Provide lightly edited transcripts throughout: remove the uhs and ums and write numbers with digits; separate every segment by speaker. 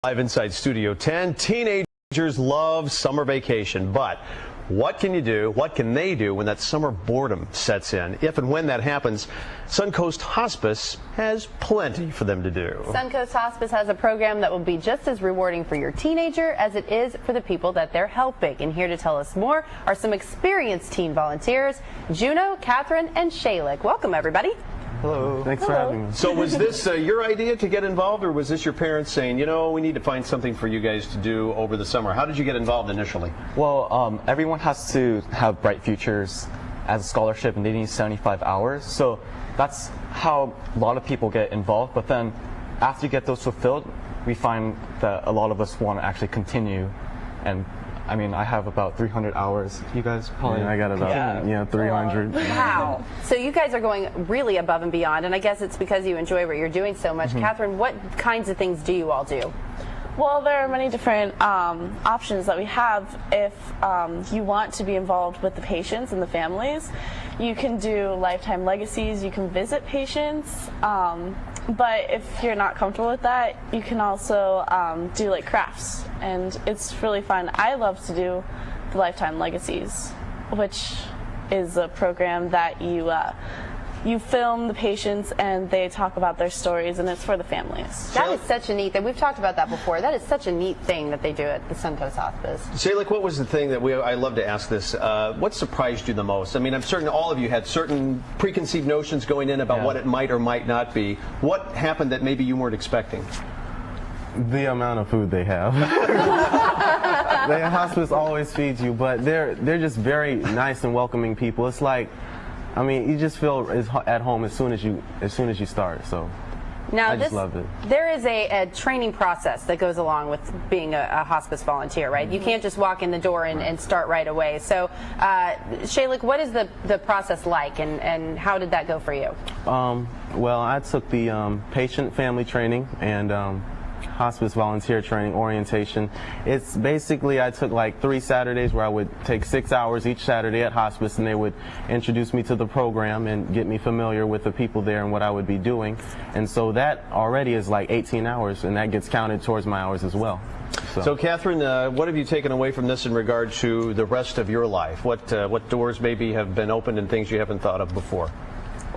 Speaker 1: Live inside Studio 10, teenagers love summer vacation, but what can you do? What can they do when that summer boredom sets in? If and when that happens, Suncoast Hospice has plenty for them to do.
Speaker 2: Suncoast Hospice has a program that will be just as rewarding for your teenager as it is for the people that they're helping. And here to tell us more are some experienced teen volunteers, Juno, Catherine, and Shaylik. Welcome, everybody.
Speaker 3: Hello. Thanks for having me.
Speaker 1: So was this your idea to get involved, or was this your parents saying, you know, we need to find something for you guys to do over the summer? How did you get involved initially?
Speaker 3: Well, everyone has to have bright futures as a scholarship, and they need 75 hours. So that's how a lot of people get involved. But then after you get those fulfilled, we find that a lot of us want to actually continue. And I mean, I have about 300 hours. You guys probably...
Speaker 4: I got about 300.
Speaker 2: Wow. So you guys are going really above and beyond, and I guess it's because you enjoy what you're doing so much. Catherine, what kinds of things do you all do?
Speaker 5: Well, there are many different options that we have if you want to be involved with the patients and the families. You can do lifetime legacies, you can visit patients, but if you're not comfortable with that, you can also do like crafts, and it's really fun. I love to do the lifetime legacies, which is a program that you film the patients and they talk about their stories, and it's for the families.
Speaker 2: That is such a neat thing. We've talked about that before. That is such a neat thing that they do at the Suncoast Hospice.
Speaker 1: Shaylik, what was the thing that I love to ask this, what surprised you the most? I mean, I'm certain all of you had certain preconceived notions going in about what it might or might not be. What happened that maybe you weren't expecting?
Speaker 4: The amount of food they have. The hospice always feeds you, but they're just very nice and welcoming people. It's like, I mean, you just feel at home as soon as you start. So
Speaker 2: now,
Speaker 4: I just love it.
Speaker 2: There is a training process that goes along with being a hospice volunteer, right? You can't just walk in the door and start right away. So, Shaylik, what is the process like, and how did that go for you?
Speaker 4: Well, I took the patient family training and hospice volunteer training orientation. It's basically, I took like 3 Saturdays where I would take 6 hours each Saturday at hospice, and they would introduce me to the program and get me familiar with the people there and what I would be doing. And so that already is like 18 hours, and that gets counted towards my hours as well.
Speaker 1: So Catherine, what have you taken away from this in regard to the rest of your life? What doors maybe have been opened and things you haven't thought of before?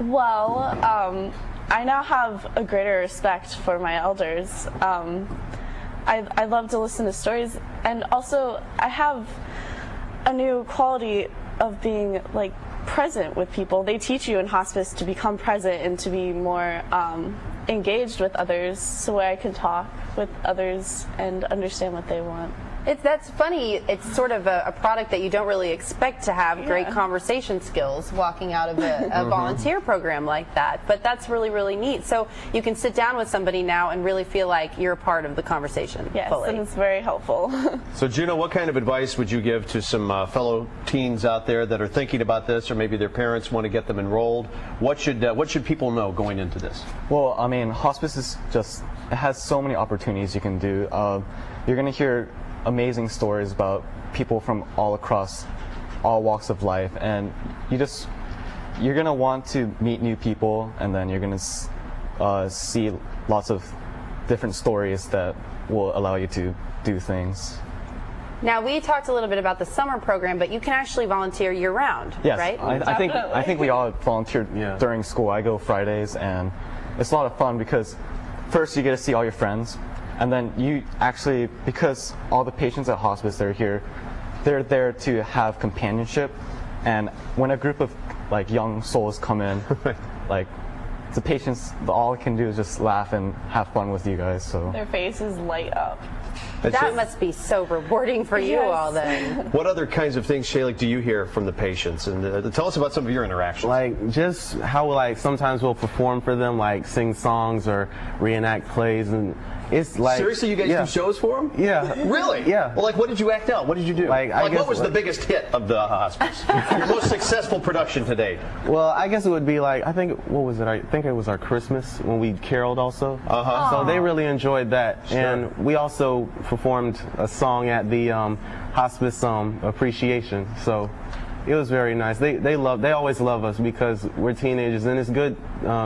Speaker 5: Well, I now have a greater respect for my elders. I love to listen to stories, and also I have a new quality of being like present with people. They teach you in hospice to become present and to be more engaged with others, so I can talk with others and understand what they want.
Speaker 2: That's funny. It's sort of a product that you don't really expect to have great conversation skills walking out of a volunteer program like that. But that's really, really neat. So you can sit down with somebody now and really feel like you're a part of the conversation.
Speaker 5: Yes,
Speaker 2: fully.
Speaker 5: and it's very helpful.
Speaker 1: So Juno, what kind of advice would you give to some fellow teens out there that are thinking about this, or maybe their parents want to get them enrolled? What should people know going into this?
Speaker 3: Well, I mean, hospice is just, it has so many opportunities you can do. You're going to hear amazing stories about people from all across all walks of life, and you're gonna want to meet new people, and then you're gonna see lots of different stories that will allow you to do things.
Speaker 2: Now, we talked a little bit about the summer program, but you can actually volunteer year-round,
Speaker 3: yes,
Speaker 2: right?
Speaker 3: I think we all volunteered during school. I go Fridays, and it's a lot of fun because first you get to see all your friends. And then you actually, because all the patients at hospice that are here, they're there to have companionship. And when a group of like young souls come in, like the patients, all can do is just laugh and have fun with you guys. So
Speaker 5: their faces light up.
Speaker 2: That must be so rewarding for you all then.
Speaker 1: What other kinds of things, Shaylik, do you hear from the patients? And tell us about some of your interactions.
Speaker 4: Like just how like sometimes we'll perform for them, like sing songs or reenact plays, and it's like,
Speaker 1: seriously, you guys do shows for them?
Speaker 4: Yeah.
Speaker 1: Really?
Speaker 4: Yeah.
Speaker 1: Well, like, what did you act out? What did you do?
Speaker 4: Like
Speaker 1: what was the biggest hit of the hospice? Your most successful production to date?
Speaker 4: Well, I guess it would be like, I think it was our Christmas when we caroled also. So they really enjoyed that. Sure. And we also performed a song at the hospice appreciation. So It was very nice. They always love us because we're teenagers, and it's good.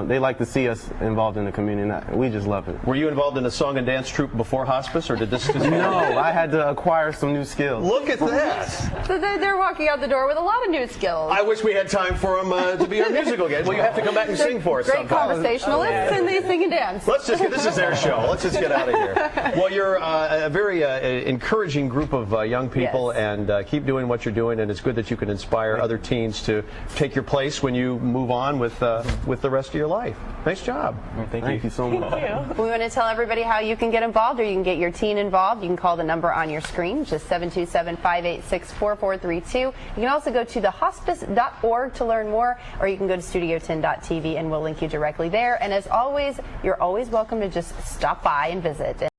Speaker 4: They like to see us involved in the community. And we just love it.
Speaker 1: Were you involved in a song and dance troupe before hospice, or did this just
Speaker 4: No, I had to acquire some new skills.
Speaker 1: Look at that.
Speaker 2: So they're walking out the door with a lot of new skills.
Speaker 1: I wish we had time for them to be our musical guests. Well, you have to come back and sing for us
Speaker 2: Great
Speaker 1: sometime.
Speaker 2: conversationalists, and they sing and dance.
Speaker 1: This is their show. Let's just get out of here. Well, you're a very encouraging group of young people,
Speaker 2: Yes.
Speaker 1: and keep doing what you're doing, and it's good that you can inspire other teens to take your place when you move on with the rest of your life. Nice job.
Speaker 4: Thank you so much.
Speaker 5: Thank you.
Speaker 2: We want to tell everybody how you can get involved, or you can get your teen involved. You can call the number on your screen, which is 727-586-4432. You can also go to thehospice.org to learn more, or you can go to studio10.tv and we'll link you directly there. And as always, you're always welcome to just stop by and visit.